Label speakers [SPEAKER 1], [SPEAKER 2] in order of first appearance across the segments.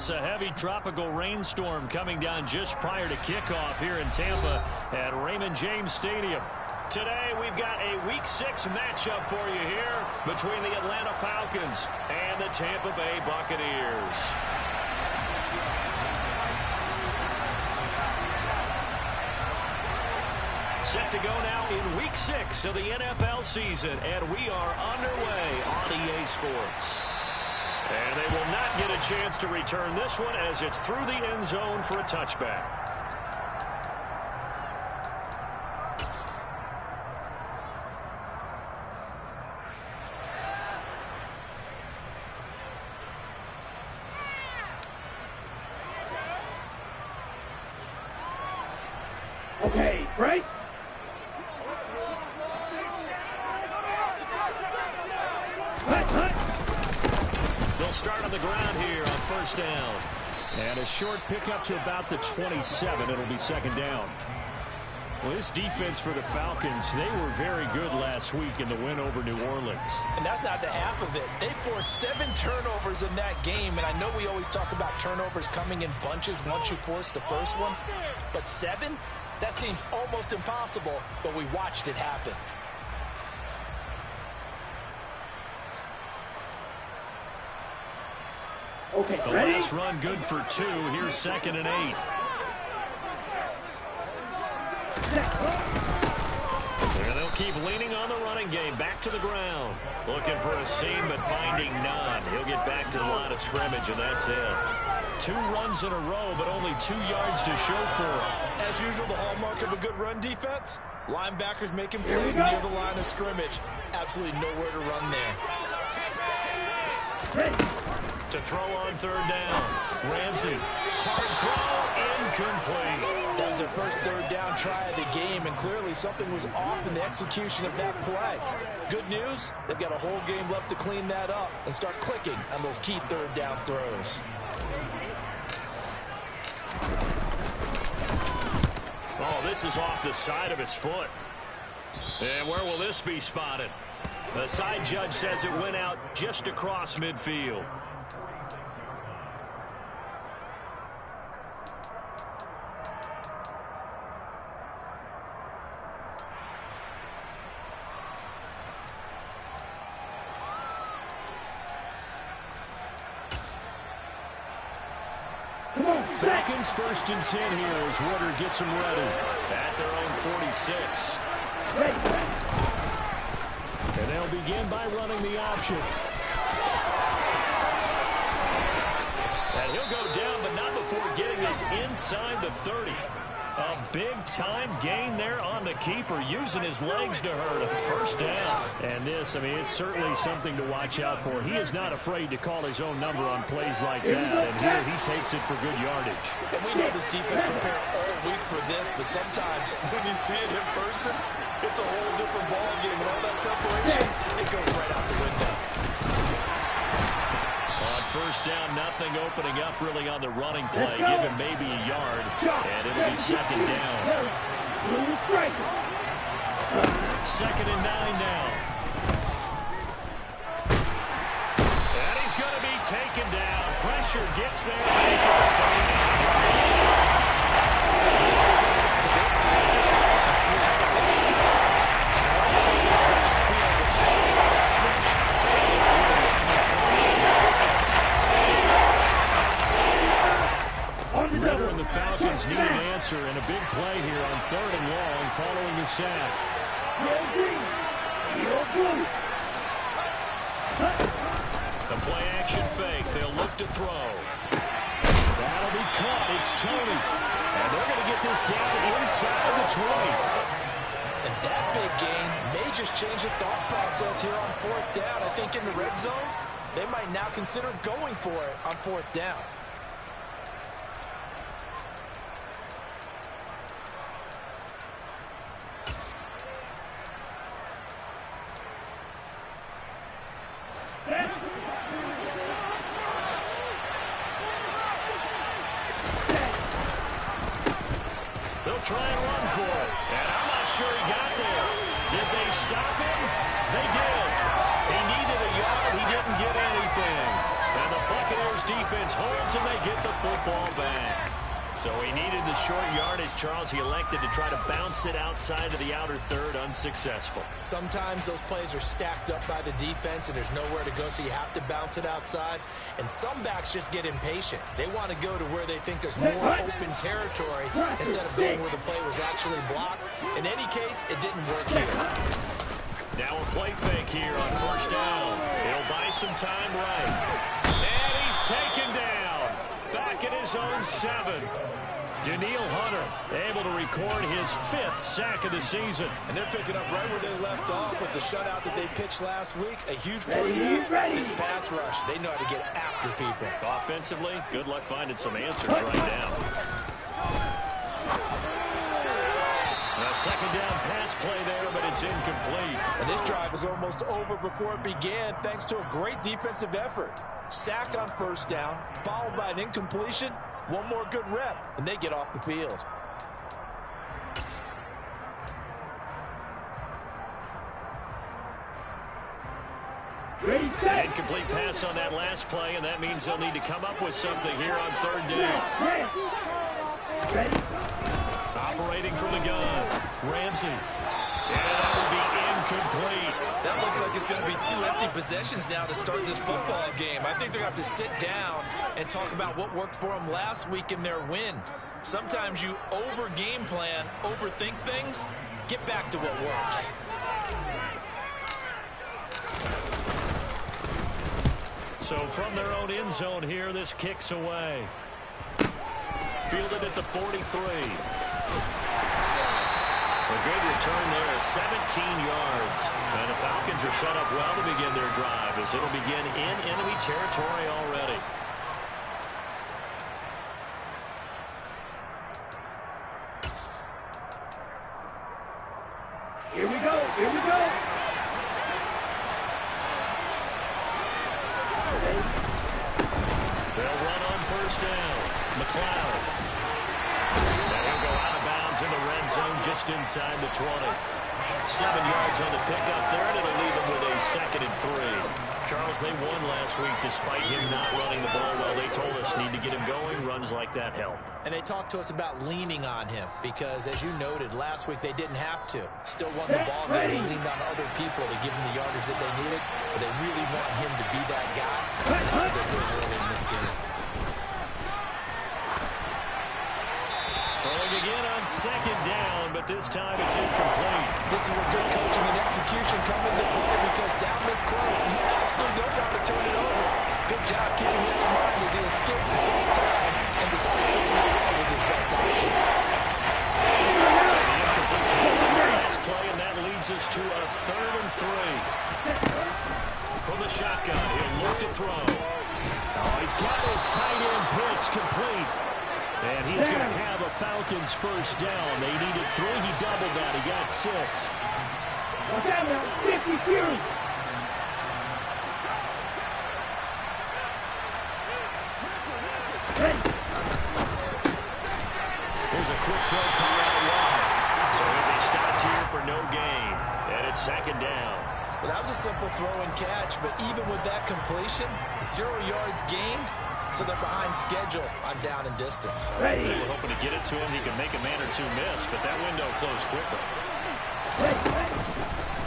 [SPEAKER 1] Dallas, a heavy tropical rainstorm coming down just prior to kickoff here in Tampa at Raymond James Stadium. Today, we've got a Week 6 matchup for you here between the Atlanta Falcons and the Tampa Bay Buccaneers. Set to go now in Week 6 of the NFL season, and we are underway on EA Sports. And they will not get a chance to return this one as it's through the end zone for a touchback.
[SPEAKER 2] Okay, right?
[SPEAKER 1] They'll start on the ground here on first down. And a short pickup to about the 27. It'll be second down. Well, this defense for the Falcons, they were very good last week in the win over New Orleans.
[SPEAKER 3] And that's not the half of it. They forced 7 turnovers in that game, and I know we always talk about turnovers coming in bunches once you force the first one, but 7? That seems almost impossible, but we watched it happen.
[SPEAKER 2] Okay,
[SPEAKER 1] the
[SPEAKER 2] ready?
[SPEAKER 1] last run good for 2. Here's 2nd and 8. And they'll keep leaning on the running game. Back to the ground. Looking for a seam, but finding none. He'll get back to the line of scrimmage, and that's it. 2 runs in a row, but only 2 yards to show for it.
[SPEAKER 3] As usual, the hallmark of a good run defense, linebackers making plays near the line of scrimmage. Absolutely nowhere to run there.
[SPEAKER 2] Ready.
[SPEAKER 1] To throw on 3rd down. Ramsey. Hard throw. Incomplete.
[SPEAKER 3] That was their first 3rd down try of the game, and clearly something was off in the execution of that play. Good news, they've got a whole game left to clean that up and start clicking on those key 3rd down throws.
[SPEAKER 1] Oh, this is off the side of his foot. And where will this be spotted? The side judge says it went out just across midfield. Falcons 1st and 10 here as Woodard gets them ready at their own 46. And they'll begin by running the option. And he'll go down, but not before getting this inside the 30. A big-time gain there on the keeper, using his legs to hurt him. 1st down. And this, I mean, it's certainly something to watch out for. He is not afraid to call his own number on plays like that. And here he takes it for good yardage.
[SPEAKER 3] And we know this defense prepared all week for this, but sometimes when you see it in person, it's a whole different ballgame. And all that preparation, it goes right out the window.
[SPEAKER 1] On 1st down, nothing opening up really on the running play. Give him maybe a yard, and it'll be 2nd down. 2nd and 9 now. And he's going to be taken down. Pressure gets there.
[SPEAKER 3] This is the side of this game. That's what 6 yards.
[SPEAKER 1] Ritter and the Falcons need an answer, and a big play here on 3rd and long following the sack. The play action fake. They'll look to throw. That'll be caught. It's Tony. And they're going to get this down inside the 20.
[SPEAKER 3] And that big gain may just change the thought process here on 4th down. I think in the red zone, they might now consider going for it on 4th down.
[SPEAKER 1] They'll try and run for it. And I'm not sure he got there. Did they stop him? They did. He needed a yard. He didn't get anything. And the Buccaneers defense holds, and they get the football back. So he needed the short yardage, Charles. He elected to try to bounce it outside of the outer third, unsuccessful.
[SPEAKER 3] Sometimes those plays are stacked up by the defense and there's nowhere to go, so you have to bounce it outside. And some backs just get impatient. They want to go to where they think there's more open territory instead of going where the play was actually blocked. In any case, it didn't work here.
[SPEAKER 1] Now a play fake here on first down. He'll buy some time right. And he's taken down. Back at his own 7. Danielle Hunter able to record his 5th sack of the season.
[SPEAKER 3] And they're picking up right where they left off with the shutout that they pitched last week. A huge part of that, this pass rush. They know how to get after people.
[SPEAKER 1] Offensively, good luck finding some answers right now. A second down pass play there, but it's incomplete.
[SPEAKER 3] And this drive is almost over before it began thanks to a great defensive effort. Sack on first down, followed by an incompletion. One more good rep, and they get off the field.
[SPEAKER 1] An incomplete pass on that last play, and that means they'll need to come up with something here on third down. Operating from the gun, Ramsey. And that will be incomplete.
[SPEAKER 3] That looks like it's going to be 2 empty possessions now to start this football game. I think they're going to have to sit down and talk about what worked for them last week in their win. Sometimes you over-game plan, overthink things. Get back to what works.
[SPEAKER 1] So from their own end zone here, this kicks away. Fielded at the 43. A good return there, 17 yards. And the Falcons are set up well to begin their drive as it'll begin in enemy territory already.
[SPEAKER 2] Here we go. Here we go.
[SPEAKER 1] They'll run on first down. McLeod. And he'll go out of bounds in the red zone just inside the 20. 7 yards on the pickup there, and it'll leave him with a 2nd and 3. Charles, they won last week despite him not running the ball well. They told us need to get him going. Runs like that help.
[SPEAKER 3] And they talked to us about leaning on him because, as you noted, last week they didn't have to. Still won the ball game. They leaned on other people to give him the yardage that they needed, but they really want him to be that guy. And that's what they're doing early in this game.
[SPEAKER 1] Throwing again on second down, but this time it's incomplete.
[SPEAKER 3] This is where good coaching and execution come into play because down this close, you absolutely don't want to turn it over. Good job keeping that in mind as he escaped both time and decided throwing it away was his best option.
[SPEAKER 1] So the incomplete pass on the last play, and that leads us to a 3rd and 3. From the shotgun, he'll look to throw. Oh, he's got his tight end blitz complete. And he's going to have a Falcons first down. They needed 3. He doubled that. He got 6.
[SPEAKER 2] Watch out now. 52.
[SPEAKER 1] Here's a quick throw coming out wide. So he'll be stopped here for no gain. And it's 2nd down.
[SPEAKER 3] Well, that was a simple throw and catch, but even with that completion, 0 yards gained. So they're behind schedule on down and distance.
[SPEAKER 1] They were hoping to get it to him. He could make a man or 2 miss, but that window closed quickly.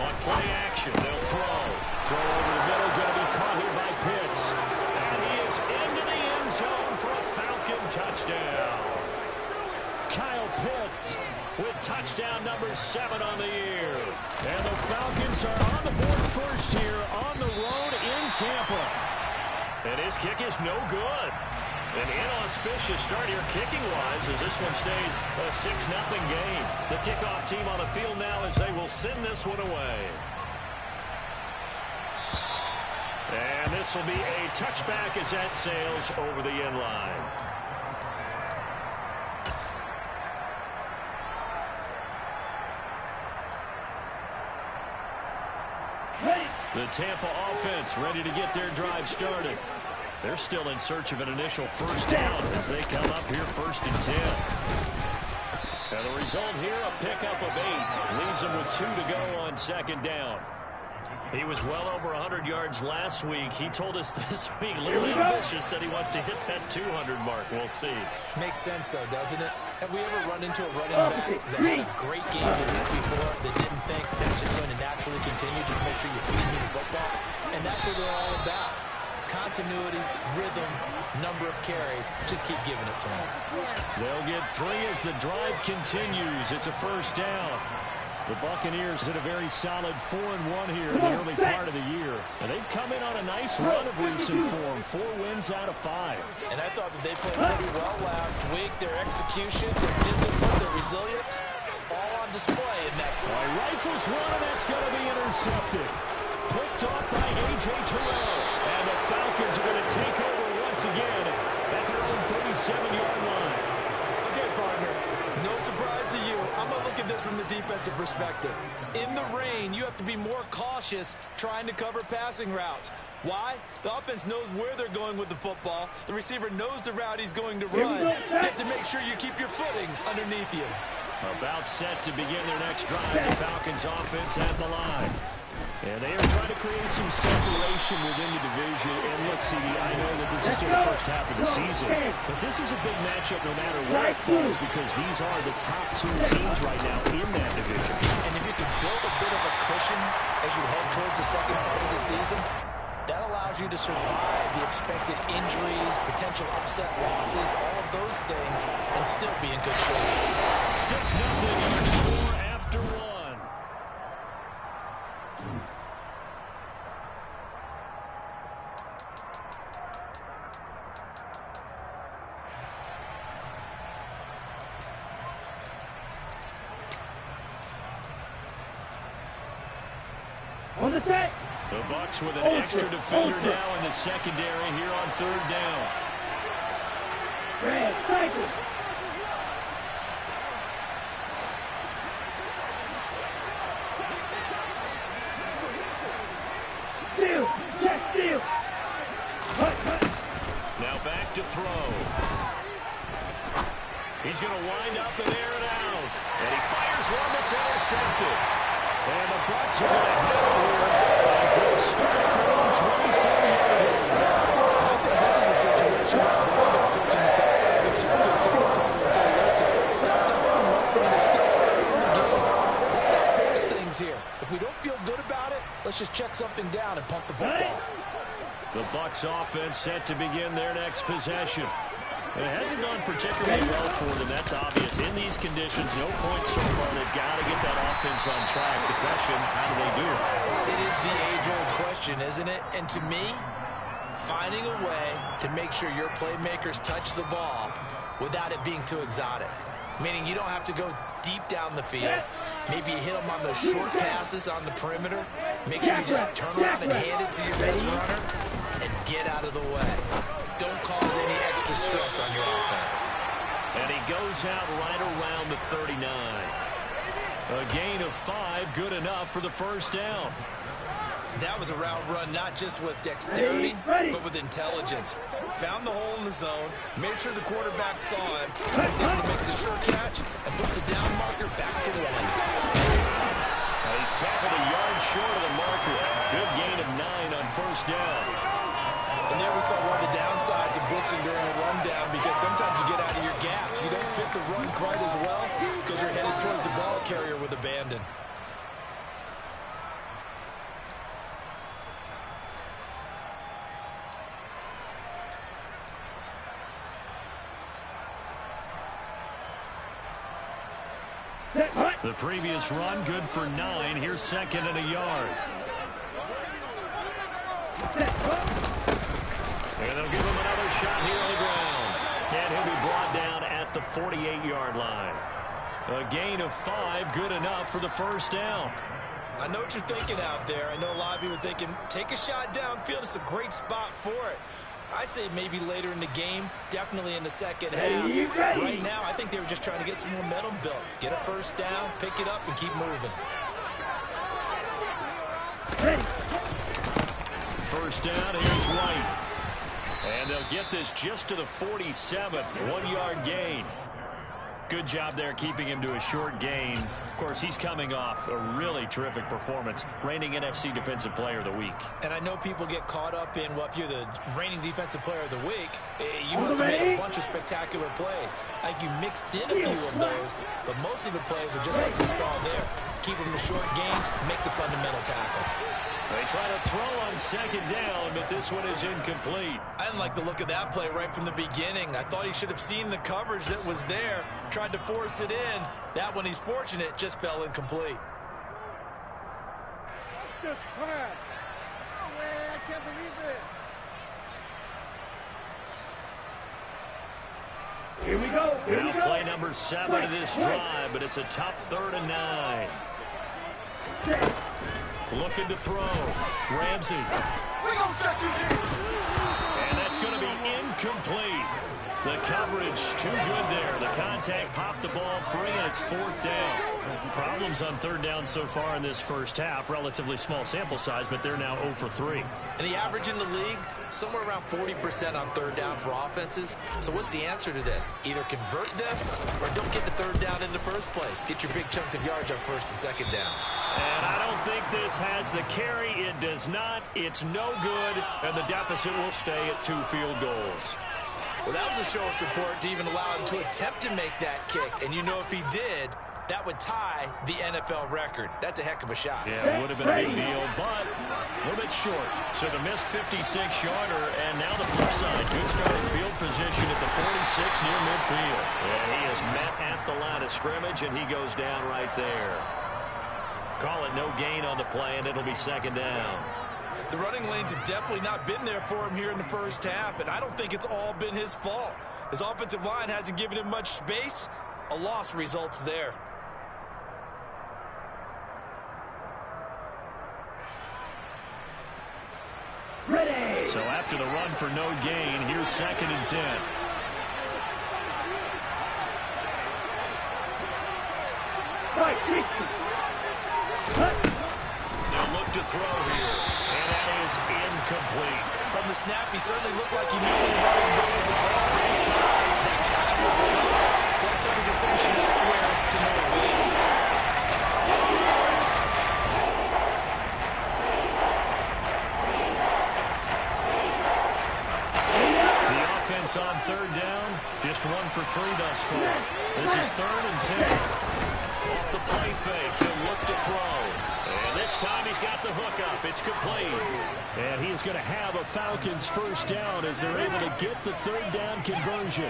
[SPEAKER 1] On play action, they'll throw. Throw over the middle, going to be caught here by Pitts. And he is into the end zone for a Falcon touchdown. Kyle Pitts with touchdown number 7 on the year. And the Falcons are on the board first here on the road in Tampa. And his kick is no good. An inauspicious start here kicking-wise as this one stays a 6-0 game. The kickoff team on the field now as they will send this one away. And this will be a touchback as that sails over the end line. The Tampa offense ready to get their drive started. They're still in search of an initial first down as they come up here 1st and 10. And the result here, a pickup of 8. Leaves them with 2 to go on 2nd down. He was well over 100 yards last week. He told us this week, a little ambitious, said he wants to hit that 200 mark. We'll see.
[SPEAKER 3] Makes sense, though, doesn't it? Have we ever run into a running back that had a great game the week before that didn't think that's just going to naturally continue? Just make sure you feed me the football. And that's what they're all about. Continuity, rhythm, number of carries. Just keep giving it to them.
[SPEAKER 1] They'll get 3 as the drive continues. It's a first down. The Buccaneers hit a very solid 4-1 here in the early part of the year. And they've come in on a nice run of recent form. 4 wins out of 5.
[SPEAKER 3] And I thought that they played pretty well last week. Their execution, their discipline, their resilience, all on display in that play.
[SPEAKER 1] Rifles one, and that's going to be intercepted. Picked off by A.J. Terrell. And the Falcons are going to take over once again at their own 37-yard line.
[SPEAKER 3] Okay, partner, no surprise to you. I'm going to look at this from the defensive perspective. In the rain, you have to be more cautious trying to cover passing routes. Why? The offense knows where they're going with the football. The receiver knows the route he's going to run. You have to make sure you keep your footing underneath you.
[SPEAKER 1] About set to begin their next drive. The Falcons offense at the line. And they are trying to create some separation within the division. And look, CD, I know that this is still the first half of the season, but this is a big matchup no matter where it falls because these are the top 2 teams right now in that division.
[SPEAKER 3] And if you can build a bit of a cushion as you head towards the second half of the season, that allows you to survive the expected injuries, potential upset losses, all of those things, and still be in good shape.
[SPEAKER 1] 6-0 your score after 1.
[SPEAKER 2] On the set.
[SPEAKER 1] The Bucs with an extra defender now in the secondary here on 3rd down.
[SPEAKER 2] Red cycle. Steal. Check steal.
[SPEAKER 1] Now back to throw. He's going to wind up and air it out. And he fires one that's intercepted. And the Bucs are going to head over as they start at their own 24-yard line.
[SPEAKER 3] I think this is a situation where the coaching side can turn to a signal caller and say, listen, let's dump them up and it's still early in the game. Let's not force things here. If we don't feel good about it, let's just check something down and punt the football.
[SPEAKER 1] The Bucs offense set to begin their next possession. It hasn't gone particularly well for them, that's obvious. In these conditions, no points so far. They've got to get that offense on track. The question, how do they do it?
[SPEAKER 3] It is the age-old question, isn't it? And to me, finding a way to make sure your playmakers touch the ball without it being too exotic. Meaning you don't have to go deep down the field. Maybe you hit them on those short passes on the perimeter. Make sure you just turn around and hand it to your best runner and get out of the way. Don't cause any extra stress on your offense.
[SPEAKER 1] And he goes out right around the 39. A gain of 5, good enough for the first down.
[SPEAKER 3] That was a route run not just with dexterity, but with intelligence. Found the hole in the zone, made sure the quarterback saw him, was able to make the sure catch, and put the down marker back to 1.
[SPEAKER 1] He's tackled a yard short of the marker. Good gain of 9 on first down.
[SPEAKER 3] And there we saw one of the downsides of blitzing during a rundown because sometimes you get out of your gaps. You don't fit the run quite as well because you're headed towards the ball carrier with abandon.
[SPEAKER 1] The previous run, good for 9. Here's 2nd and a yard. And they'll give him another shot here on the ground. And he'll be brought down at the 48-yard line. A gain of 5, good enough for the first down.
[SPEAKER 3] I know what you're thinking out there. I know a lot of you are thinking, take a shot downfield. It's a great spot for it. I'd say maybe later in the game, definitely in the second half. Right now, I think they were just trying to get some momentum built. Get a first down, pick it up, and keep moving.
[SPEAKER 1] First down, here's White. And they'll get this just to the 47, 1-yard gain. good job there keeping him to a short gain. Of course, he's coming off a really terrific performance, reigning NFC Defensive Player of the Week.
[SPEAKER 3] And I know people get caught up in, well, if you're the reigning Defensive Player of the Week, you must have made a bunch of spectacular plays. I think you mixed in a few of those, but most of the plays are just like we saw there. Keep them to short gains, make the fundamental tackle.
[SPEAKER 1] They try to throw on second down, but this one is incomplete.
[SPEAKER 3] I didn't like the look of that play right from the beginning. I thought he should have seen the coverage that was there, tried to force it in. That one, he's fortunate, just fell incomplete.
[SPEAKER 2] Just crap. Oh, man, I can't believe this. Here we go. Here we go.
[SPEAKER 1] Play number 7 of this drive, but it's a tough 3rd and 9. Looking to throw. Ramsey. And that's going to be incomplete. The coverage too good there. The contact popped the ball free, and it's 4th down. Problems on 3rd down so far in this first half. Relatively small sample size, but they're now 0 for 3.
[SPEAKER 3] And the average in the league, somewhere around 40% on 3rd down for offenses. So what's the answer to this? Either convert them or don't get the 3rd down in the first place. Get your big chunks of yards on 1st and 2nd down.
[SPEAKER 1] And I don't think this has the carry. It does not. It's no good, and the deficit will stay at 2 field goals.
[SPEAKER 3] Well, that was a show of support to even allow him to attempt to make that kick. And you know if he did, that would tie the NFL record. That's a heck of a shot.
[SPEAKER 1] Yeah, it would have been a big deal, but a little bit short. So the missed 56-yarder, and now the flip side. Good starting field position at the 46 near midfield. And he is met at the line of scrimmage, and he goes down right there. Call it no gain on the play, and it'll be 2nd down.
[SPEAKER 3] The running lanes have definitely not been there for him here in the first half, and I don't think it's all been his fault. His offensive line hasn't given him much space. A loss results there.
[SPEAKER 2] Ready.
[SPEAKER 1] So after the run for no gain, here's 2nd and 10.
[SPEAKER 2] Right,
[SPEAKER 1] They'll look to throw here, and that is incomplete.
[SPEAKER 3] From the snap, he certainly looked like he knew he wanted to go with the ball. But surprise, that catch was coming. So that took his attention elsewhere to no avail.
[SPEAKER 1] The offense on 3rd down, just 1 for 3 thus far. This is 3rd and 10. Off the play fake, he'll look to throw. And this time he's got the hook up. It's complete. And he is going to have a Falcons first down as they're able to get the 3rd down conversion.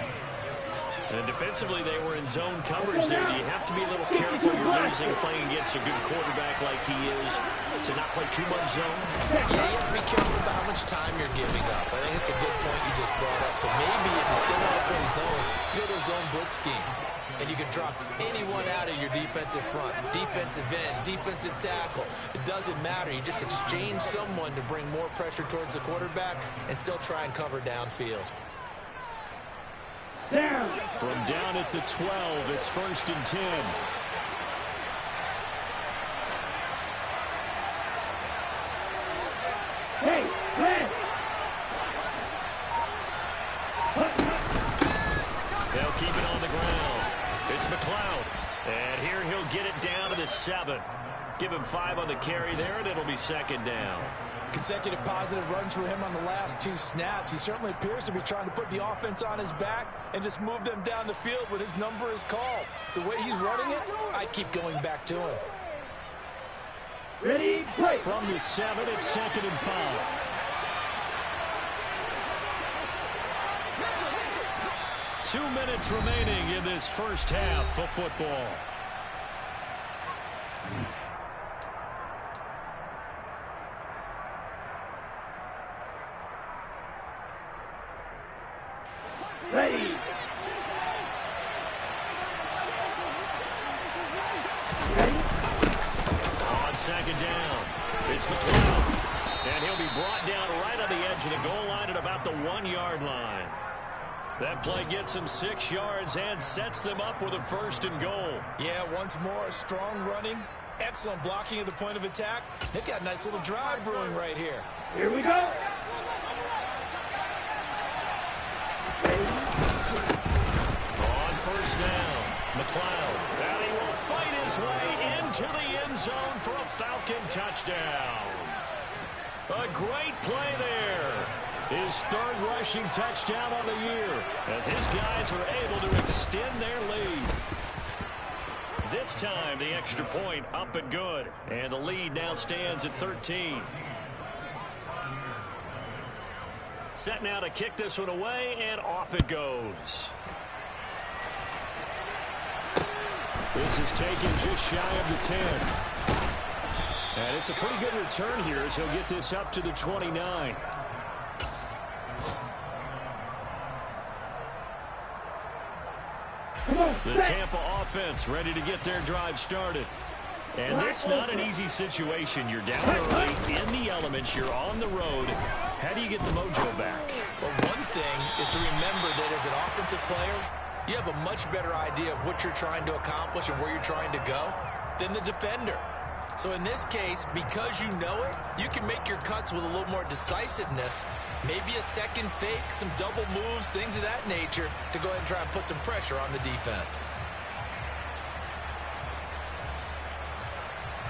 [SPEAKER 1] And defensively, they were in zone coverage there. Do you have to be a little careful you're losing playing against a good quarterback like he is to not play too much zone?
[SPEAKER 3] Yeah, you have to be careful about how much time you're giving up. I think it's a good point you just brought up. So maybe if you still want to play zone, you go to a zone blitz scheme. And you can drop anyone out of your defensive front, defensive end, defensive tackle. It doesn't matter. You just exchange someone to bring more pressure towards the quarterback and still try and cover downfield.
[SPEAKER 2] down.
[SPEAKER 1] From down at the 12, it's 1st and 10.
[SPEAKER 2] Hey, man.
[SPEAKER 1] They'll keep it on the ground. It's McLeod. And here he'll get it down to the 7. Give him 5 on the carry there, and it'll be 2nd down.
[SPEAKER 4] Consecutive positive runs for him on the last 2 snaps. He certainly appears to be trying to put the offense on his back and just move them down the field when his number is called. The way he's running it, I keep going back to him.
[SPEAKER 2] Ready, play.
[SPEAKER 1] From the 7, it's 2nd and 5. Two minutes remaining in this first half of football.
[SPEAKER 2] Ready.
[SPEAKER 1] On 2nd down, it's McLeod. And he'll be brought down right on the edge of the goal line at about the 1-yard line. That play gets him 6 yards and sets them up with a 1st and goal.
[SPEAKER 3] Yeah, once more, strong running, excellent blocking at the point of attack. They've got a nice little drive brewing right here.
[SPEAKER 2] Here we go.
[SPEAKER 1] On 1st down, McLeod, and he will fight his way into the end zone for a Falcon touchdown. A great play there. His third rushing touchdown on the year as his guys are able to extend their lead. This time, the extra point up and good. And the lead now stands at 13. Set now to kick this one away, and off it goes. This is taken just shy of the 10. And it's a pretty good return here as he'll get this up to the 29. The Tampa offense ready to get their drive started. And this not an easy situation. You're down early, in the elements, you're on the road. How do you get the mojo back?
[SPEAKER 3] Well, one thing is to remember that as an offensive player, you have a much better idea of what you're trying to accomplish and where you're trying to go than the defender. So in this case, because you know it, you can make your cuts with a little more decisiveness, maybe a second fake, some double moves, things of that nature, to go ahead and try and put some pressure on the defense.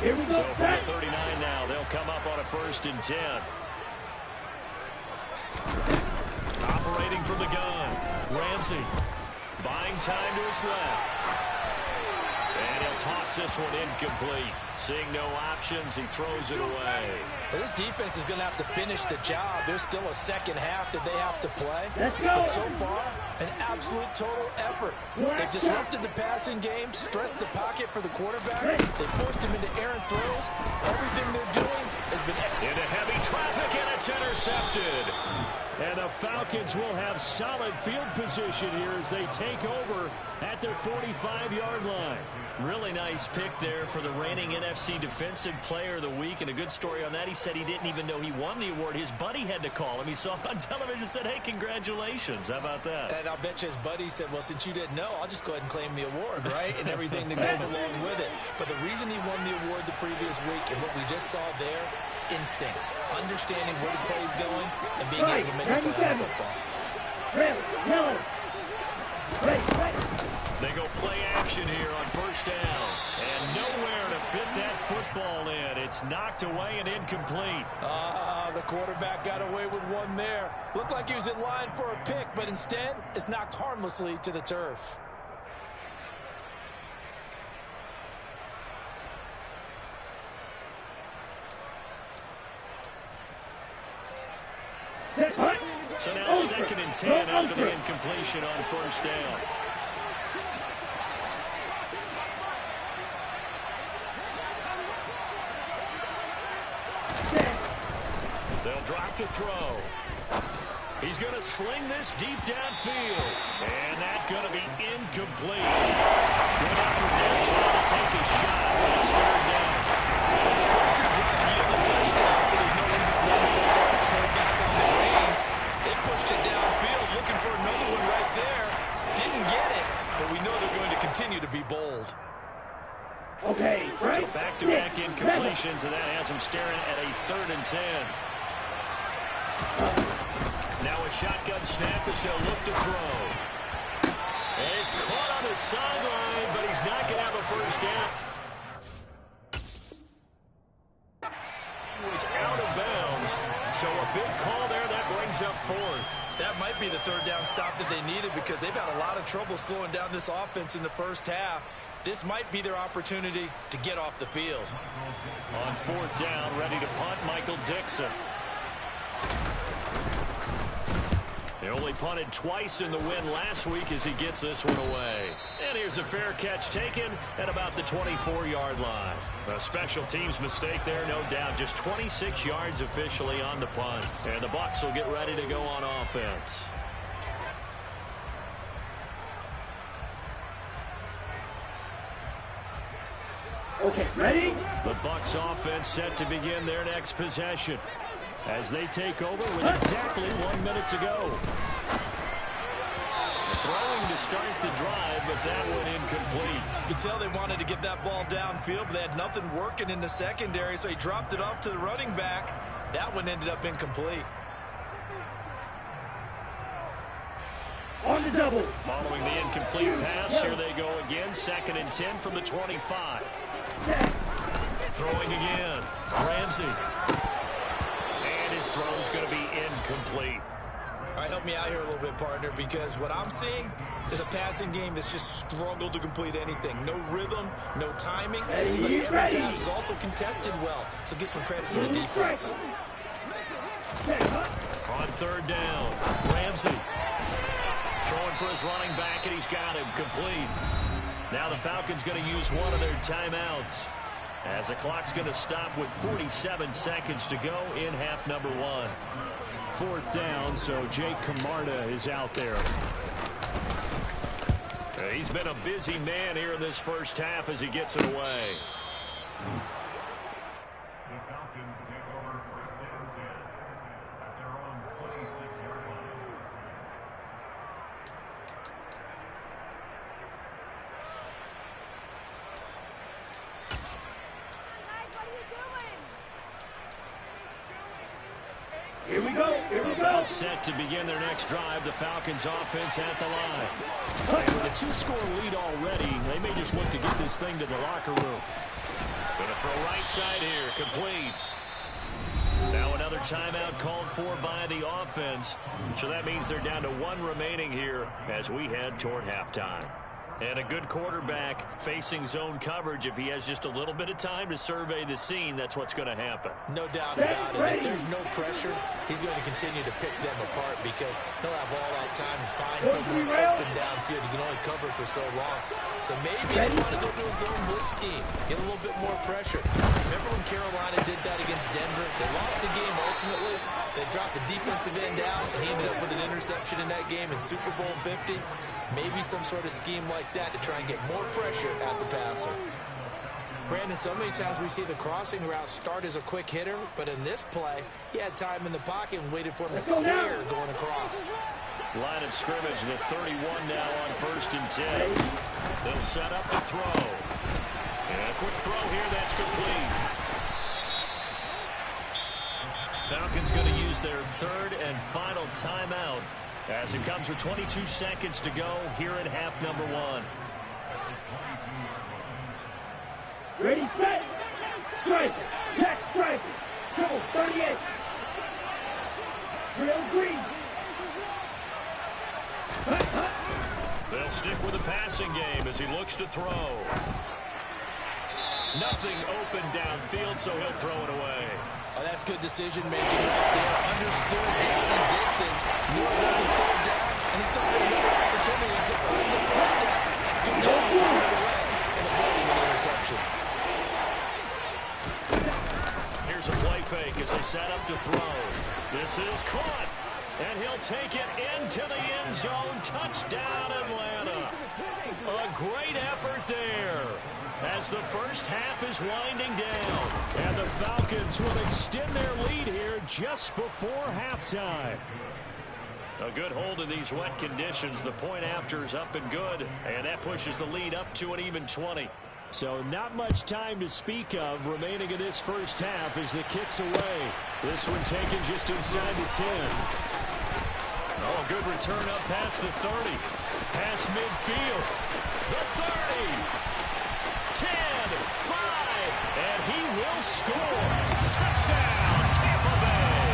[SPEAKER 2] Here we go.
[SPEAKER 1] So from the 39 now, they'll come up on a 1st and 10. Operating from the gun, Ramsey buying time to his left. And he'll toss this one incomplete. Seeing no options, he throws it away.
[SPEAKER 3] Well, this defense is going to have to finish the job. There's still a second half that they have to play.
[SPEAKER 2] Let's go.
[SPEAKER 3] But so far, an absolute total effort. They've disrupted the passing game, stressed the pocket for the quarterback. They forced him into errant throws. Everything they're doing has been
[SPEAKER 1] into heavy traffic, and it's intercepted. And the Falcons will have solid field position here as they take over at their 45-yard line. Really nice pick there for the reigning NFC Defensive Player of the Week. And a good story on that, he said he didn't even know he won the award. His buddy had to call him. He saw it on television and said, hey, congratulations. How about that?
[SPEAKER 3] And I'll bet you his buddy said, well, since you didn't know, I'll just go ahead and claim the award, right? And everything that goes along with it. But the reason he won the award the previous week and what we just saw there, instincts, understanding where the play is going, and being able to make a play on football.
[SPEAKER 2] Red, yellow. Red.
[SPEAKER 1] They go play action here on 1st down. And nowhere to fit that football in. It's knocked away and incomplete.
[SPEAKER 3] The quarterback got away with one there. Looked like he was in line for a pick, but instead, it's knocked harmlessly to the turf.
[SPEAKER 1] So now 2nd and 10 after the incompletion on 1st down. They'll drop to throw. He's going to sling this deep downfield. And that's going to be incomplete. Good effort there trying to take a shot, but it's 3rd down.
[SPEAKER 3] The first 2 drives yielded touchdowns, so there's no reason for them to pull back on the reins. They pushed it downfield, looking for another one right there. Didn't get it, but we know they're going to continue to be bold.
[SPEAKER 2] Okay, right.
[SPEAKER 1] So back-to-back incompletions, and that has them staring at a 3rd and 10. Now a shotgun snap as he'll look to throw. And he's caught on the sideline, but he's not going to have a 1st down. He was out of bounds, so a big call there that brings up 4th.
[SPEAKER 3] That might be the 3rd down stop that they needed because they've had a lot of trouble slowing down this offense in the first half. This might be their opportunity to get off the field.
[SPEAKER 1] On 4th down, ready to punt, Michael Dixon. They only punted twice in the win last week as he gets this one away. And here's a fair catch taken at about the 24-yard line. A special teams mistake there, no doubt. Just 26 yards officially on the punt. And the Bucs will get ready to go on offense.
[SPEAKER 2] Okay, ready?
[SPEAKER 1] The Bucs offense set to begin their next possession as they take over with exactly 1 minute to go. Throwing to start the drive, but that one incomplete.
[SPEAKER 3] You could tell they wanted to get that ball downfield, but they had nothing working in the secondary, so he dropped it off to the running back. That one ended up incomplete.
[SPEAKER 2] On the double.
[SPEAKER 1] Following the incomplete pass, here they go again. 2nd and 10 from the 25. Throwing again. Ramsey. And his throw's going to be incomplete.
[SPEAKER 3] All right, help me out here a little bit, partner, because what I'm seeing is a passing game that's just struggled to complete anything. No rhythm, no timing. Seems like every pass is also contested well, so give some credit to the defense.
[SPEAKER 1] On 3rd down, Ramsey throwing for his running back, and he's got him complete. Now the Falcons going to use one of their timeouts as the clock's going to stop with 47 seconds to go in half number 1.
[SPEAKER 5] 4th down, so Jake Camarda is out there.
[SPEAKER 1] He's been a busy man here in this first half as he gets it away.
[SPEAKER 6] The Falcons take over 1st and 10 at their own 26-yard line.
[SPEAKER 2] Here we go. Here we go.
[SPEAKER 1] All set to begin their next drive. The Falcons offense at the line.
[SPEAKER 5] And with a 2-score lead already, they may just look to get this thing to the locker room.
[SPEAKER 1] Gonna throw right side here, complete. Now another timeout called for by the offense. So that means they're down to 1 remaining here as we head toward halftime. And a good quarterback facing zone coverage. If he has just a little bit of time to survey the scene, that's what's going to happen.
[SPEAKER 3] No doubt about it. If there's no pressure, he's going to continue to pick them apart because he'll have all that time to find someone open downfield. He can only cover for so long. So maybe they want to go to a zone blitz scheme, get a little bit more pressure. Remember when Carolina did that against Denver? They lost the game ultimately. They dropped the defensive end out, and he ended up with an interception in that game in Super Bowl 50. Maybe some sort of scheme like that to try and get more pressure at the passer. Brandon, so many times we see the crossing route start as a quick hitter, but in this play, he had time in the pocket and waited for him to clear going across.
[SPEAKER 1] Line of scrimmage, the 31 now on 1st and 10. They'll set up the throw. And a quick throw here, that's complete. Falcons going to use their 3rd and final timeout as it comes with 22 seconds to go here in half number 1.
[SPEAKER 2] Ready, set, strike, check, strike, show, 38. Real green.
[SPEAKER 1] They'll stick with the passing game as he looks to throw. Nothing open downfield, so he'll throw it away.
[SPEAKER 3] Oh, that's good decision-making right there. Understood down and distance. Knew it wasn't 3rd down, and he still had another opportunity to earn the 1st down. Good job throwing it away and avoiding an interception.
[SPEAKER 1] Here's a play fake as they set up to throw. This is caught, and he'll take it into the end zone. Touchdown, Atlanta. A great effort there as the first half is winding down. And the Falcons will extend their lead here just before halftime. A good hold in these wet conditions. The point after is up and good, and that pushes the lead up to an even 20.
[SPEAKER 5] So not much time to speak of remaining in this first half as the kick's away. This one taken just inside the 10.
[SPEAKER 1] Oh, good return up past the 30. Past midfield. The 30. 10, 5, and he will score. Touchdown, Tampa Bay.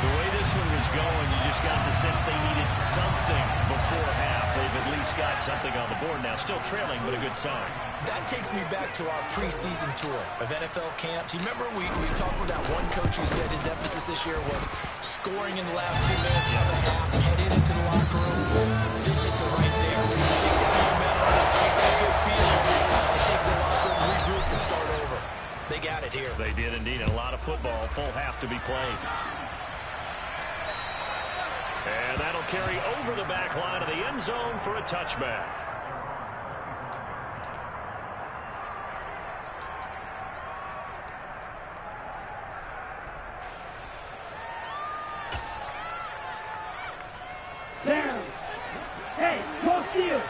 [SPEAKER 1] The way this one was going, you just got the sense they needed something before half. They've at least got something on the board now. Still trailing, but a good sign.
[SPEAKER 3] That takes me back to our preseason tour of NFL camps. You remember we talked with that one coach who said his emphasis this year was scoring in the last 2 minutes of the half, heading into the locker room. This hits it right there. Take that momentum, take that good feeling, and take the locker room, regroup, and start over. They got it here.
[SPEAKER 1] They did indeed. A lot of football, full half to be played. And that'll carry over the back line of the end zone for a touchback.
[SPEAKER 2] Down. Hey, go field.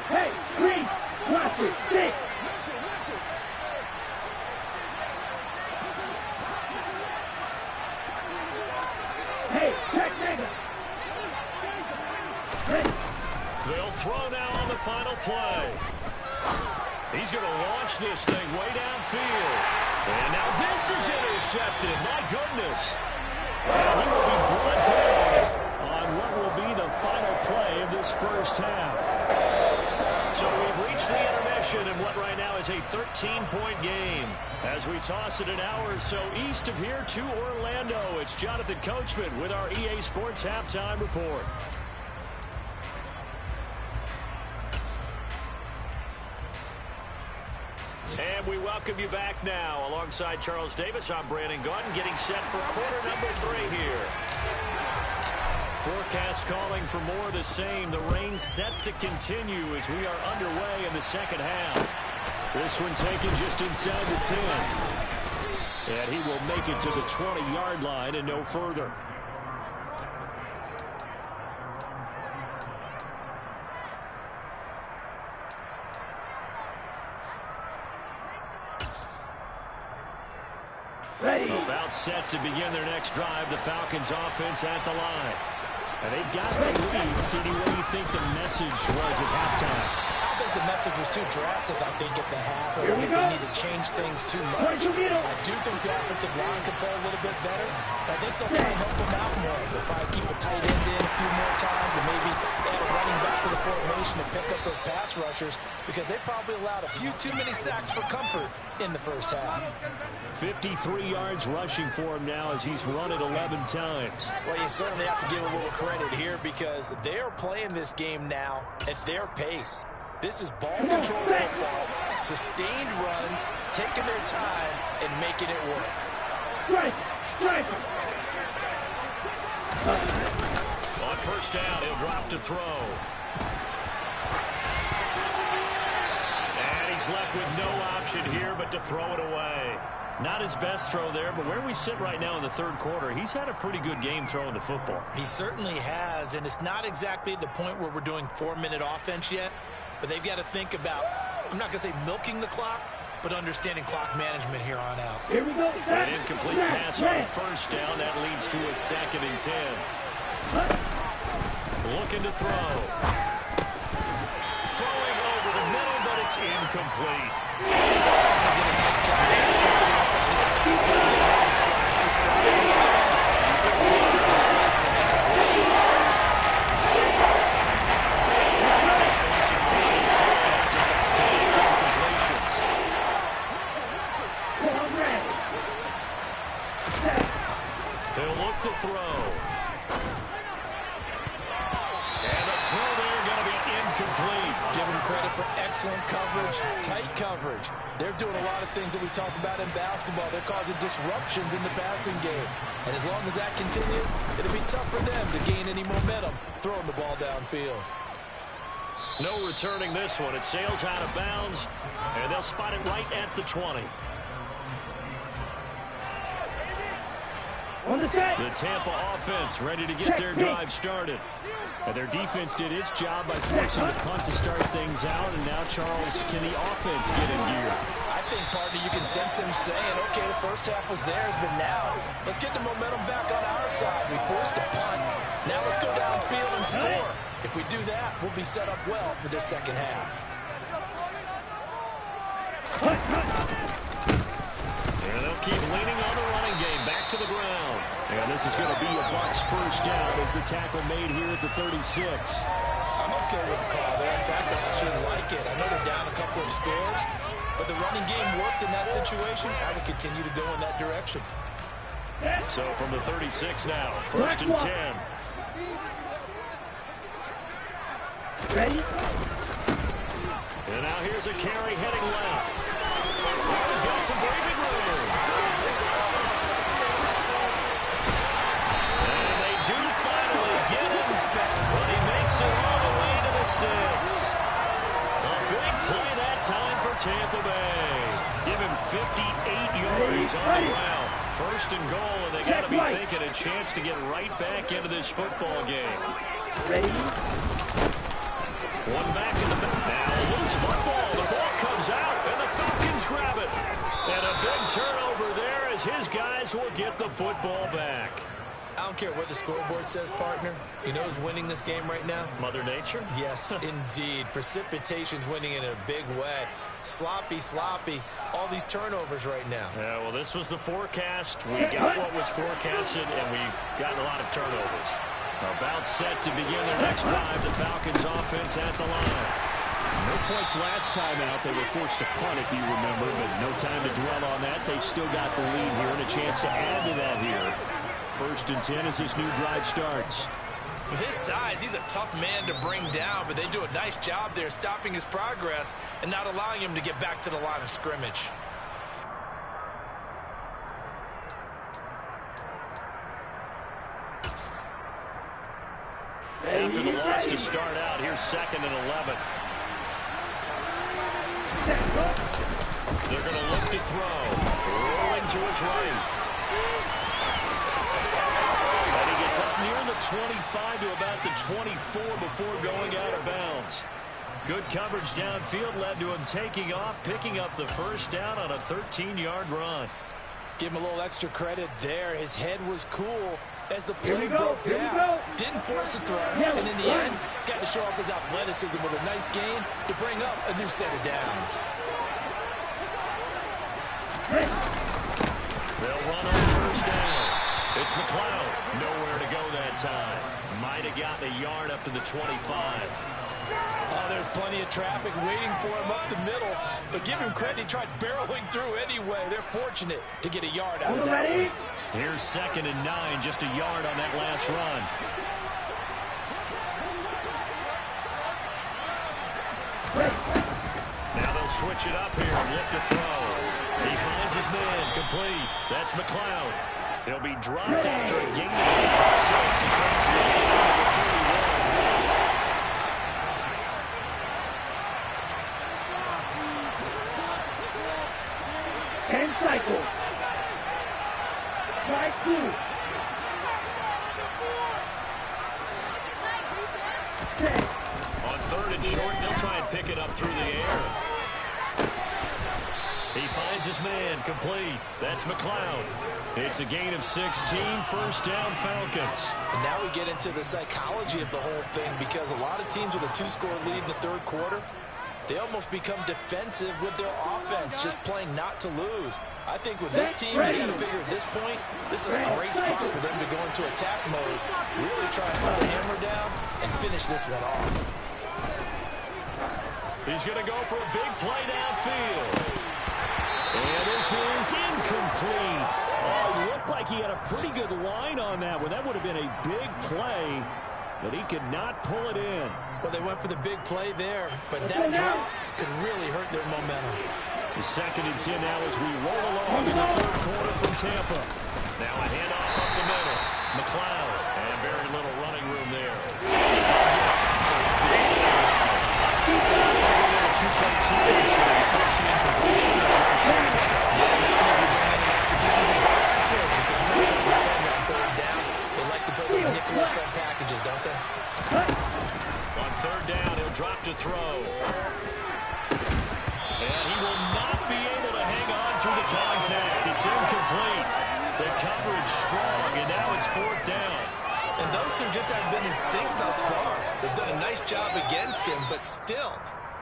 [SPEAKER 2] Hey, green. Watch it. 6. Hey,
[SPEAKER 1] throw now on the final play. He's going to launch this thing way downfield. And now this is intercepted. My goodness.
[SPEAKER 5] And he will be brought down on what will be the final play of this first half.
[SPEAKER 1] So we've reached the intermission in what right now is a 13-point game. As we toss it an hour or so east of here to Orlando, it's Jonathan Coachman with our EA Sports Halftime Report. And we welcome you back now. Alongside Charles Davis, I'm Brandon Gaudin, getting set for quarter number 3 here. Forecast calling for more of the same. The rain set to continue as we are underway in the second half.
[SPEAKER 5] This one taken just inside the 10. And he will make it to the 20-yard line and no further.
[SPEAKER 1] About set to begin their next drive. The Falcons offense at the line.
[SPEAKER 5] And they've got the lead. CD, what do you think the message was at halftime?
[SPEAKER 3] I think the message was too drastic, I think, at the half. I think they need to change things too much. I do think the offensive line can play a little bit better. I think they'll try and help them out more. They'll probably keep a tight end in a few more times and maybe add a running back to the formation to pick up those pass rushers because they probably allowed a few too many sacks for comfort in the first half.
[SPEAKER 5] 53 yards rushing for him now as he's run it 11 times.
[SPEAKER 3] Well, you certainly have to give a little credit here because they are playing this game now at their pace. This is ball control football, sustained runs, taking their time, and making it work.
[SPEAKER 1] On first down, he'll drop to throw. And he's left with no option here but to throw it away. Not his best throw there, but where we sit right now in the third quarter, he's had a pretty good game throwing the football.
[SPEAKER 3] He certainly has, and it's not exactly at the point where we're doing 4-minute offense yet, but they've got to think about, I'm not going to say milking the clock, but understanding clock management here on out.
[SPEAKER 2] Here we go.
[SPEAKER 1] An incomplete pass on first down. That leads to a 2nd and 10. Looking to throw. Throwing over the middle, but it's incomplete.
[SPEAKER 3] Somebody did a nice job.
[SPEAKER 1] They'll look to throw. And the throw there going to be incomplete.
[SPEAKER 3] Give them credit for excellent coverage, tight coverage. They're doing a lot of things that we talk about in basketball. They're causing disruptions in the passing game. And as long as that continues, it'll be tough for them to gain any momentum throwing the ball downfield.
[SPEAKER 1] No returning this one. It sails out of bounds, and they'll spot it right at the 20. The Tampa offense ready to get their drive started. And their defense did its job by forcing the punt to start things out. And now, Charles, can the offense get in gear?
[SPEAKER 3] I think, partner, you can sense them saying, okay, the first half was theirs, but now let's get the momentum back on our side. We forced a punt. Now let's go downfield and score. If we do that, we'll be set up well for this second half.
[SPEAKER 1] And they'll keep leaning on the running game. Back to the ground. And this is going to be a Bucs first down as the tackle made here at the 36.
[SPEAKER 3] I'm okay with the call there. In fact, I actually like it. I know they're down a couple of scores, but the running game worked in that situation. I would continue to go in that direction.
[SPEAKER 1] So from the 36 now, 1st and 10.
[SPEAKER 2] Ready?
[SPEAKER 1] And now here's a carry heading left. He's got some breathing room. And they do finally get him, but he makes it all the way to the 6. A big play that time for Tampa Bay. Give him 58 yards on the ground. 1st and goal, and they got to be thinking a chance to get right back into this football game.
[SPEAKER 2] Ready?
[SPEAKER 1] One back in the back. Now loose football. The ball comes out, and the Falcons grab it. And a big turnover there as his guys will get the football back.
[SPEAKER 3] I don't care what the scoreboard says, partner. You know who's winning this game right now?
[SPEAKER 1] Mother Nature?
[SPEAKER 3] Yes, indeed. Precipitation's winning it in a big way. Sloppy, all these turnovers right now.
[SPEAKER 1] Yeah, well, this was the forecast. We got what was forecasted, and we've gotten a lot of turnovers. About set to begin their next drive. The Falcons offense at the line.
[SPEAKER 5] No points last time out. They were forced to punt, if you remember, but no time to dwell on that. They've still got the lead here and a chance to add to that here. 1st and 10 as this new drive starts.
[SPEAKER 3] With his size, he's a tough man to bring down, but they do a nice job there stopping his progress and not allowing him to get back to the line of scrimmage.
[SPEAKER 1] After the loss to start out, here's 2nd and 11. They're going to look to throw. Rolling to his right. And he gets up near the 25 to about the 24 before going out of bounds. Good coverage downfield led to him taking off, picking up the 1st down on a 13-yard run.
[SPEAKER 4] Give him a little extra credit there. His head was cool as the play broke down. Didn't force a throw, and in the end, got to show off his athleticism with a nice gain to bring up a new set of downs.
[SPEAKER 1] They'll run on 1st down. It's McLeod. Nowhere to go that time. Might have gotten a yard up to the 25.
[SPEAKER 4] Oh, there's plenty of traffic waiting for him up the middle. But give him credit, he tried barreling through anyway. They're fortunate to get a yard out of that one.
[SPEAKER 1] Here's 2nd and 9, just a yard on that last run. Now they'll switch it up here and look to throw. He finds his man, complete. That's McLeod. He'll be dropped after a gain of about 6 across the 31.
[SPEAKER 2] Cycle. Right 2.
[SPEAKER 1] On 3rd and short, they'll try and pick it up through the air. He finds his man, complete. That's McLeod. It's a gain of 16, 1st down Falcons.
[SPEAKER 4] And now we get into the psychology of the whole thing, because a lot of teams with a 2-score lead in the 3rd quarter, they almost become defensive with their offense, just playing not to lose. I think with this team, you got to figure at this point, this is a great spot for them to go into attack mode, really try and put the hammer down and finish this one off.
[SPEAKER 1] He's going to go for a big play downfield. And this is incomplete.
[SPEAKER 5] Oh, it looked like he had a pretty good line on that one. That would have been a big play, but he could not pull it in.
[SPEAKER 3] Well, they went for the big play there, but that drop could really hurt their momentum.
[SPEAKER 1] The 2nd and 10 now as we roll along in the 3rd quarter from Tampa. Now a handoff up the middle. McLeod, and very little running room there. Two-play sequence there. First and completion.
[SPEAKER 3] Yeah, now maybe bring in an extra defensive back or two, because you're not trying to defend on 3rd down. They like to play those nickel sub packages, don't they?
[SPEAKER 1] On 3rd down, he'll drop to throw. And he will not be able to hang on through the contact. It's incomplete. The coverage strong, and now it's 4th down.
[SPEAKER 3] And those two just haven't been in sync thus far. They've done a nice job against him, but still,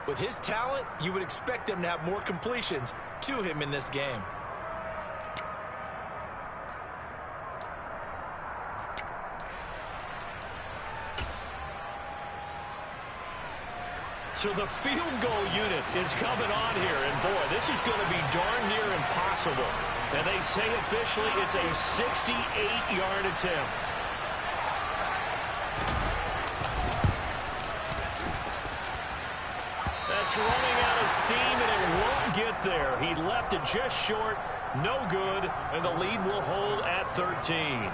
[SPEAKER 3] with his talent, you would expect them to have more completions to him in this game.
[SPEAKER 1] So the field goal unit is coming on here, and boy, this is going to be darn near impossible. And they say officially it's a 68-yard attempt. That's running out of steam, and it won't get there. He left it just short, no good, and the lead will hold at 13.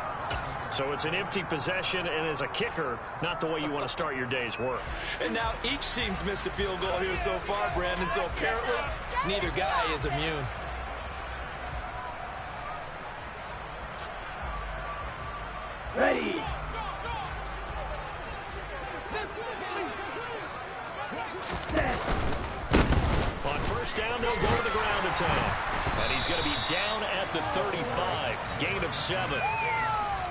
[SPEAKER 1] So it's an empty possession, and as a kicker, not the way you want to start your day's work.
[SPEAKER 3] And now each team's missed a field goal here so far, Brandon, so apparently neither guy is immune.
[SPEAKER 2] Ready.
[SPEAKER 1] On 1st down, they'll go to the ground attack. And he's going to be down at the 35. Gain of 7.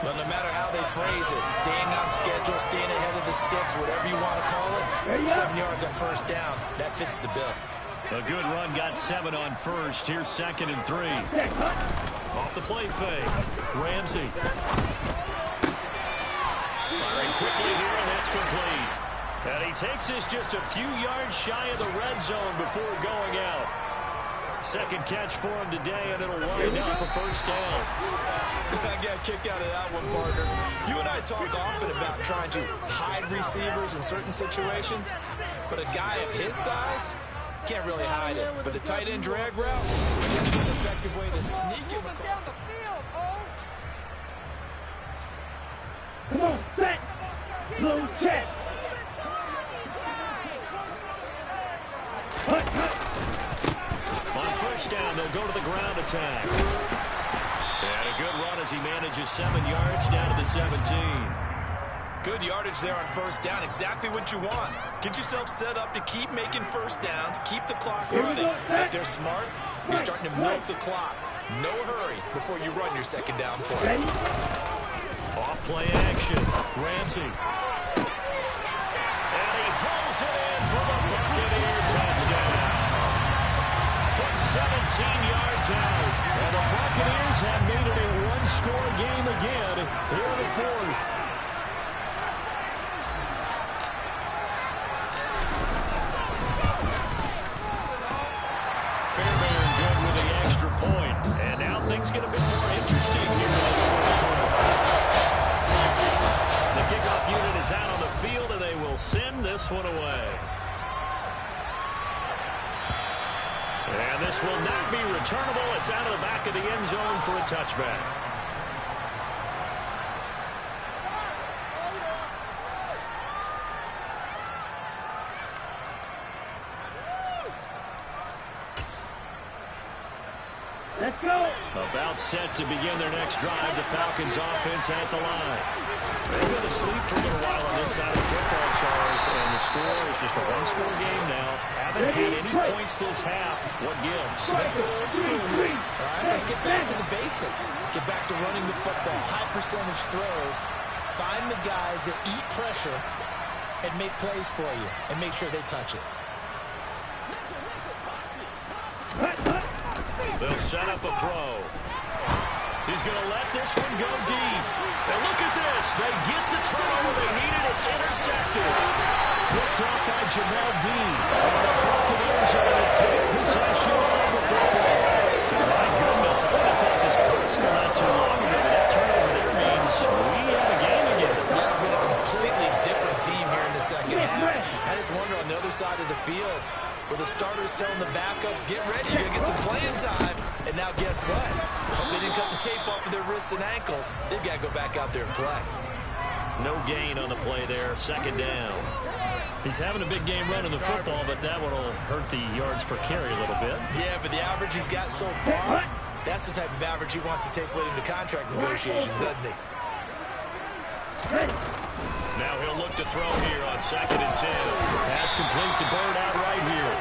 [SPEAKER 3] Well, no matter how they phrase it, staying on schedule, staying ahead of the sticks, whatever you want to call it, 7 yards on first down, that fits the bill.
[SPEAKER 1] A good run got 7 on first. Here's 2nd and 3. Off the play fake. Ramsey. Firing quickly here, and that's complete. And he takes this just a few yards shy of the red zone before going out. Second catch for him today, and it'll wind up a first down.
[SPEAKER 3] I got a kick out of that one, partner. You and I talk often about trying to hide receivers in certain situations, but a guy of his size can't really hide it. But the tight end drag route, that's an effective way to sneak him across the field.
[SPEAKER 2] Come on, set. Low check.
[SPEAKER 1] On first down, they'll go to the ground attack. And a good run as he manages 7 yards down to the 17.
[SPEAKER 3] Good yardage there on first down. Exactly what you want. Get yourself set up to keep making first downs, keep the clock running. If they're smart, you're starting to milk the clock. No hurry before you run your second down play.
[SPEAKER 1] Off play action. Ramsey. And he pulls it in for the Buccaneer touchdown. From 17 yards out. And the Buccaneers have made it a one-score game again here in the fourth. Fairbairn good with the extra point. And now things get a bit more interesting here. The kickoff unit is out on the field, and they will send this one away. And this will not be returnable. It's out of the back of the end zone for a touchback.
[SPEAKER 2] Let's go.
[SPEAKER 1] About set to begin their next drive. The Falcons offense at the line. They've been asleep for a little while on this side of football, Charles, and the score is just a one-score game now. Haven't had any points this half. What gives?
[SPEAKER 3] Let's go old school here. All right, let's get back to the basics. Get back to running the football. High percentage throws. Find the guys that eat pressure and make plays for you and make sure they touch it.
[SPEAKER 1] They'll set up a throw. He's going to let this one go deep. And look at this. They get the turnover they needed. It's intercepted. Picked off by Jamel Dean. And the Buccaneers are going to take possession of the football. So, my goodness, I would have thought this personal not too long ago. That turnover there means we have a game again.
[SPEAKER 3] That's been a completely different team here in the second half. I just wonder on the other side of the field, where the starters telling the backups, get ready, you're going to get some playing time. And now guess what? If they didn't cut the tape off of their wrists and ankles, they've got to go back out there and play.
[SPEAKER 1] No gain on the play there, second down. He's having a big game running the football, but that one will hurt the yards per carry a little bit.
[SPEAKER 3] Yeah, but the average he's got so far, that's the type of average he wants to take with him to contract negotiations, doesn't he?
[SPEAKER 1] Now he'll look to throw here on 2nd and 10. Pass complete to Bird out right here.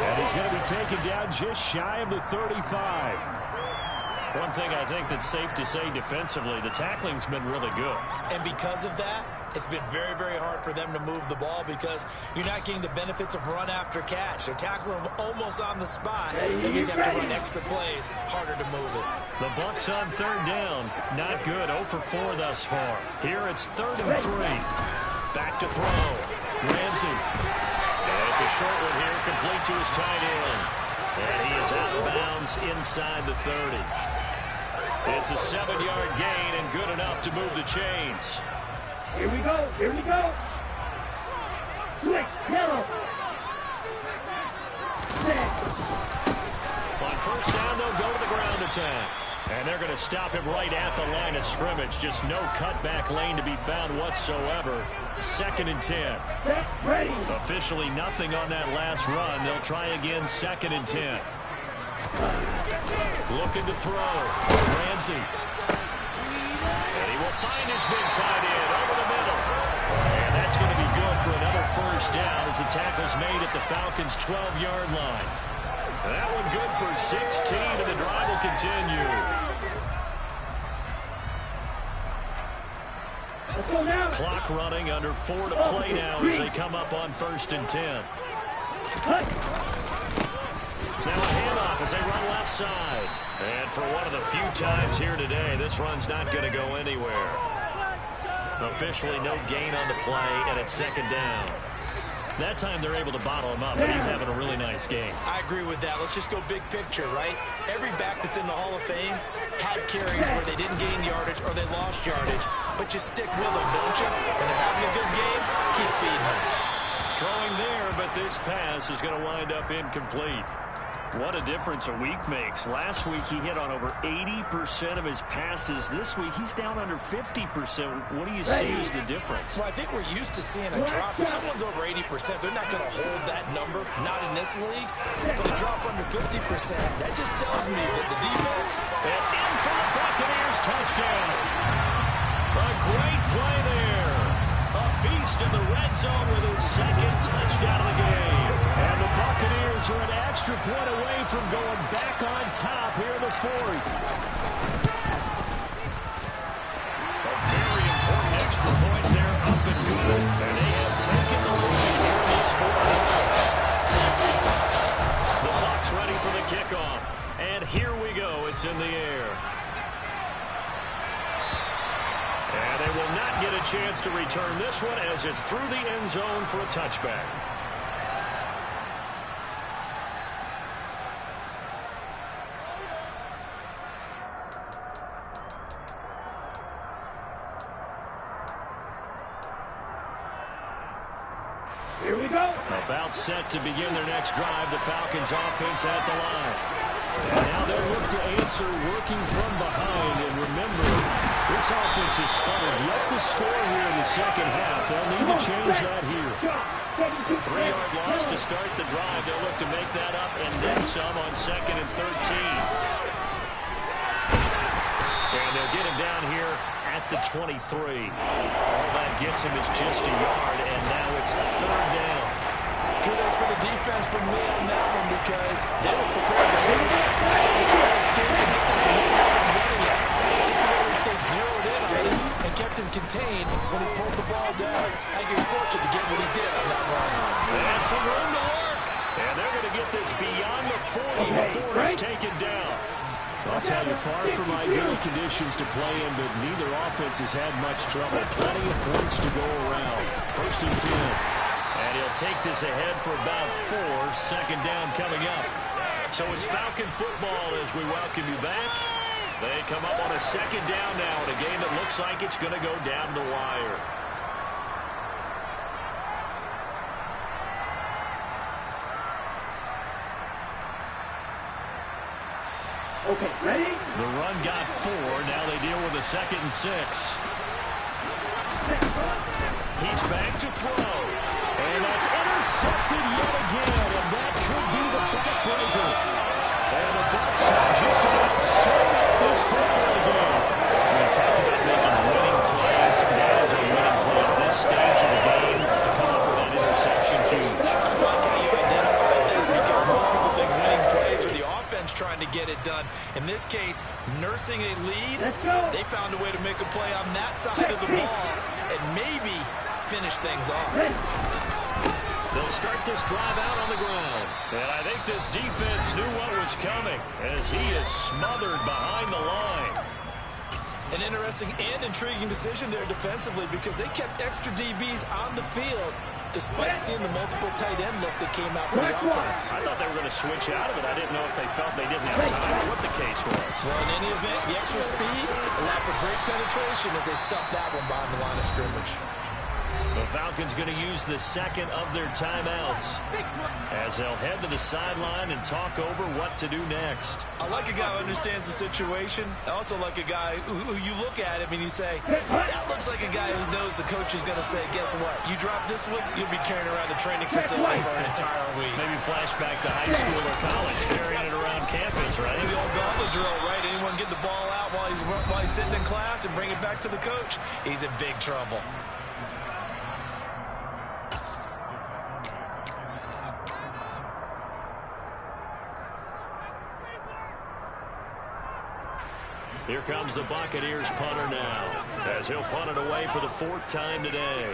[SPEAKER 1] And he's going to be taken down just shy of the 35. One thing I think that's safe to say defensively, the tackling's been really good.
[SPEAKER 3] And because of that, it's been very, very hard for them to move the ball because you're not getting the benefits of run after catch. They're tackling them almost on the spot. That means they have to run extra plays, harder to move it.
[SPEAKER 1] The Bucs on third down. Not good. 0 for 4 thus far. Here it's 3rd and 3. Back to throw. Ramsey. And it's a short one here, complete to his tight end. And he is out of bounds inside the 30. It's a 7-yard gain and good enough to move the chains.
[SPEAKER 2] Here we go. Here we go. Switch. Yellow.
[SPEAKER 1] On first down, they'll go to the ground attack. And they're going to stop him right at the line of scrimmage. Just no cutback lane to be found whatsoever. 2nd and 10.
[SPEAKER 2] Ready.
[SPEAKER 1] Officially nothing on that last run. They'll try again 2nd and 10. Looking to throw. Ramsey. And he will find his big tight end over the middle. And that's going to be good for another first down as the tackle's made at the Falcons' 12-yard line. That one good for 16, and the drive will continue.
[SPEAKER 2] Go now.
[SPEAKER 1] Clock running, under 4 to play now as they come up on 1st and 10.
[SPEAKER 2] Cut.
[SPEAKER 1] Now a handoff as they run left side. And for one of the few times here today, this run's not going to go anywhere. Officially no gain on the play, and it's 2nd down. That time they're able to bottle him up, but he's having a really nice game.
[SPEAKER 3] I agree with that. Let's just go big picture, right? Every back that's in the Hall of Fame had carries where they didn't gain yardage or they lost yardage, but you stick with them, don't you? When they're having a good game, keep feeding them.
[SPEAKER 1] Throwing there, but this pass is going to wind up incomplete. What a difference a week makes. Last week he hit on over 80% of his passes. This week he's down under 50%. What do you see as the difference?
[SPEAKER 3] Well, I think we're used to seeing a drop. If someone's over 80%, they're not going to hold that number, not in this league. But a drop under 50%, that just tells me that the defense...
[SPEAKER 1] And in for the Buccaneers, touchdown. A great play there. A beast in the red zone with his 2nd touchdown of the game. And the Buccaneers are an extra point away from going back on top here in the 4th. A very important extra point there, up and good. And they have taken the lead here in this 4th. The Bucs ready for the kickoff. And here we go. It's in the air. And they will not get a chance to return this one as it's through the end zone for a touchback.
[SPEAKER 2] Here we go.
[SPEAKER 1] About set to begin their next drive. The Falcons offense at the line. And now they'll look to answer working from behind. And remember, this offense is sputtered yet to score here in the 2nd half. They'll need to change that here. 3-yard loss to start the drive. They'll look to make that up and then some on 2nd and 13. And they'll get him down here at the 23. All that gets him is just a yard, and now it's 3rd down.
[SPEAKER 4] Kudos for the defense from me on that one because they were prepared to hold it. They were trying to escape and hit them from no one's running it. They stayed zeroed in on him and kept him contained when he pulled the ball down. I think he was fortunate to get what he did on that run.
[SPEAKER 1] And some room to work. And they're going to get this beyond the 40 before it's taken down. I'll tell you, far from ideal conditions to play in, but neither offense has had much trouble. Plenty of points to go around. 1st and 10. And he'll take this ahead for about 4. 2nd down coming up. So it's Falcon football as we welcome you back. They come up on a 2nd down now in a game that looks like it's going to go down the wire.
[SPEAKER 2] Okay, ready?
[SPEAKER 1] The run got 4. Now they deal with a 2nd and 6. He's back to throw. And that's intercepted yet again. And that could be the backbreaker. And the Bucs have just about sewn up this football game. When you talk about making winning plays, that is a winning play at this stage of the game. To come up with that interception, huge.
[SPEAKER 3] I like how you identified that because most people think winning plays are the offense trying to get it done. In this case, nursing a lead, they found a way to make a play on that side of the ball and maybe finish things off.
[SPEAKER 1] They'll start this drive out on the ground. And I think this defense knew what was coming as he is smothered behind the line.
[SPEAKER 3] An interesting and intriguing decision there defensively because they kept extra DBs on the field despite seeing the multiple tight end look that came out for the offense.
[SPEAKER 1] I thought they were going to switch out of it. I didn't know if they felt they didn't have time or what the case was.
[SPEAKER 3] Well, in any event, the extra speed allowed for great penetration as they stuffed that one behind the line of scrimmage.
[SPEAKER 1] The Falcons going to use the 2nd of their timeouts as they'll head to the sideline and talk over what to do next.
[SPEAKER 3] I like a guy who understands the situation. I also like a guy who you look at him and you say, that looks like a guy who knows the coach is going to say, guess what? You drop this one, you'll be carrying around the training facility for an entire week.
[SPEAKER 1] Maybe flashback to high school or college, carrying it around campus, right?
[SPEAKER 3] Maybe old gauntlet drill, right? Anyone get the ball out while he's sitting in class and bring it back to the coach, he's in big trouble.
[SPEAKER 1] Here comes the Buccaneers punter now, as he'll punt it away for the 4th time today.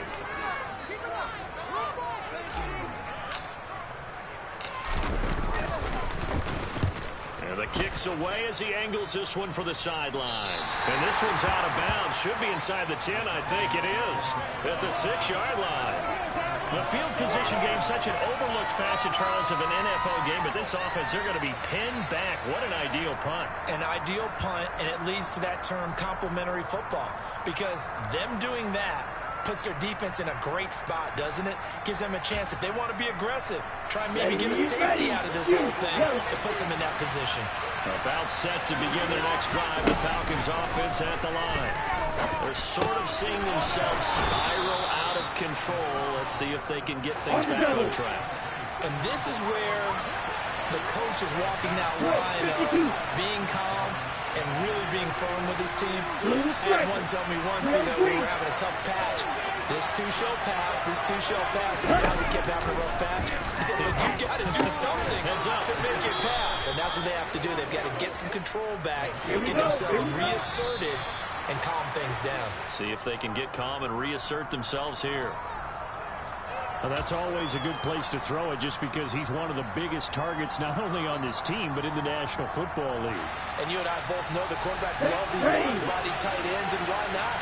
[SPEAKER 1] And the kick's away as he angles this one for the sideline. And this one's out of bounds. Should be inside the 10, I think it is, at the 6-yard line. The field position game, such an overlooked facet, Charles, of an NFL game, but this offense, they're going to be pinned back. What an ideal punt.
[SPEAKER 3] An ideal punt, and it leads to that term complementary football, because them doing that puts their defense in a great spot, doesn't it? Gives them a chance. If they want to be aggressive, try and maybe get a safety out of this whole thing. It puts them in that position.
[SPEAKER 1] About set to begin their next drive, the Falcons offense at the line. They're sort of seeing themselves spiral out of control. Let's see if they can get things back on track.
[SPEAKER 3] And this is where the coach is walking that line of being calm and really being firm with his team. I had one tell me once, we were having a tough patch. This too shall pass, this too shall pass. And now we kept having a rough patch. He said, but you got to do something to make it pass. And that's what they have to do. They've got to get some control back, get themselves reasserted, and calm things down.
[SPEAKER 1] See if they can get calm and reassert themselves here.
[SPEAKER 5] Well, that's always a good place to throw it, just because he's one of the biggest targets not only on this team but in the National Football League.
[SPEAKER 3] And you and I both know the quarterbacks love these large-body tight ends, and why not?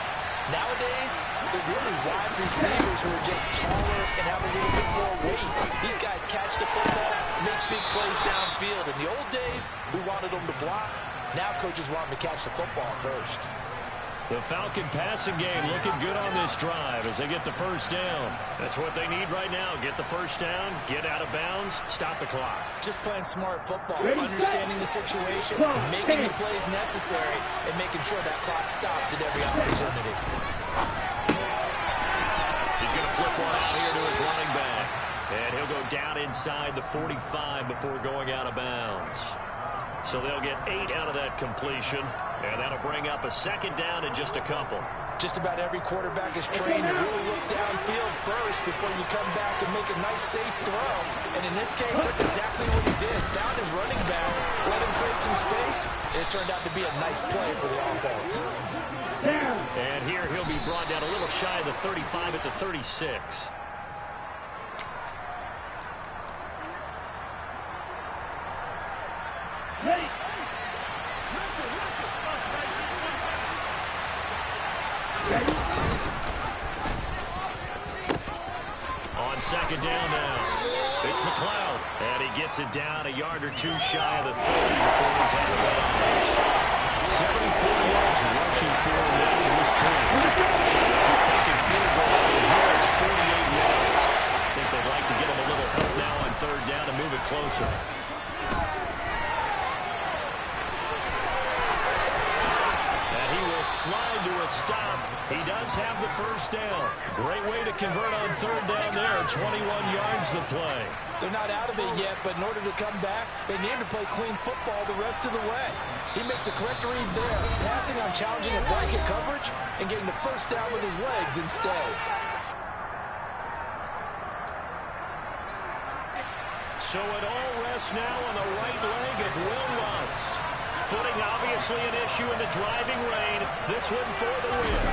[SPEAKER 3] Nowadays, they're really wide receivers who are just taller and have a little bit more weight. These guys catch the football, make big plays downfield. In the old days, we wanted them to block. Now coaches want them to catch the football first.
[SPEAKER 1] The Falcon passing game looking good on this drive as they get the first down. That's what they need right now. Get the first down, get out of bounds, stop the clock.
[SPEAKER 3] Just playing smart football, understanding the situation, making the plays necessary, and making sure that clock stops at every opportunity.
[SPEAKER 1] He's going to flip one out here to his running back. And he'll go down inside the 45 before going out of bounds. So they'll get 8 out of that completion, and that'll bring up a second down in just a couple.
[SPEAKER 3] Just about every quarterback is trained to really look downfield first before you come back and make a nice, safe throw. And in this case, that's exactly what he did. Found his running back, let him create some space, and it turned out to be a nice play for the offense.
[SPEAKER 1] And here he'll be brought down a little shy of the 35 at the 36.
[SPEAKER 2] Ready.
[SPEAKER 1] On second down now, it's McLeod, and he gets it down a yard or two shy of the 30 before he's out of bounds. 74 yards rushing for him now at this point. If you're thinking field goal from here, it's 48 yards. I think they'd like to get him a little help now on third down and move it closer. Slide to a stop. He does have the first down. Great way to convert on third down there. 21 yards to play.
[SPEAKER 3] They're not out of it yet, but in order to come back, they need to play clean football the rest of the way. He makes the correct read there, passing on challenging a blanket coverage and getting the first down with his legs instead.
[SPEAKER 1] So it all rests now on the right leg of Will Lutz. Footing obviously an issue in the driving rain. This one for the win.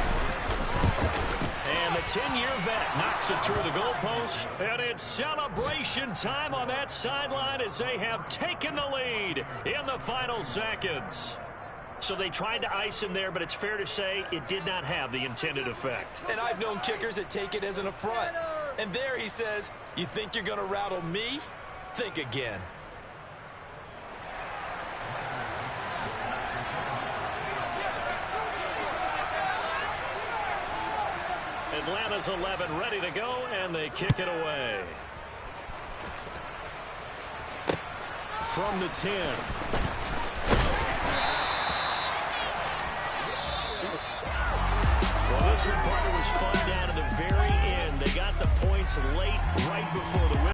[SPEAKER 1] And the 10-year vet knocks it through the goalpost. And it's celebration time on that sideline as they have taken the lead in the final seconds. So they tried to ice him there, but it's fair to say it did not have the intended effect.
[SPEAKER 3] And I've known kickers that take it as an affront. And there he says, you think you're going to rattle me? Think again.
[SPEAKER 1] Atlanta's 11 ready to go, and they kick it away. From the 10. Well, this one, partner, was fun down to the very end. They got the points late, right before the win.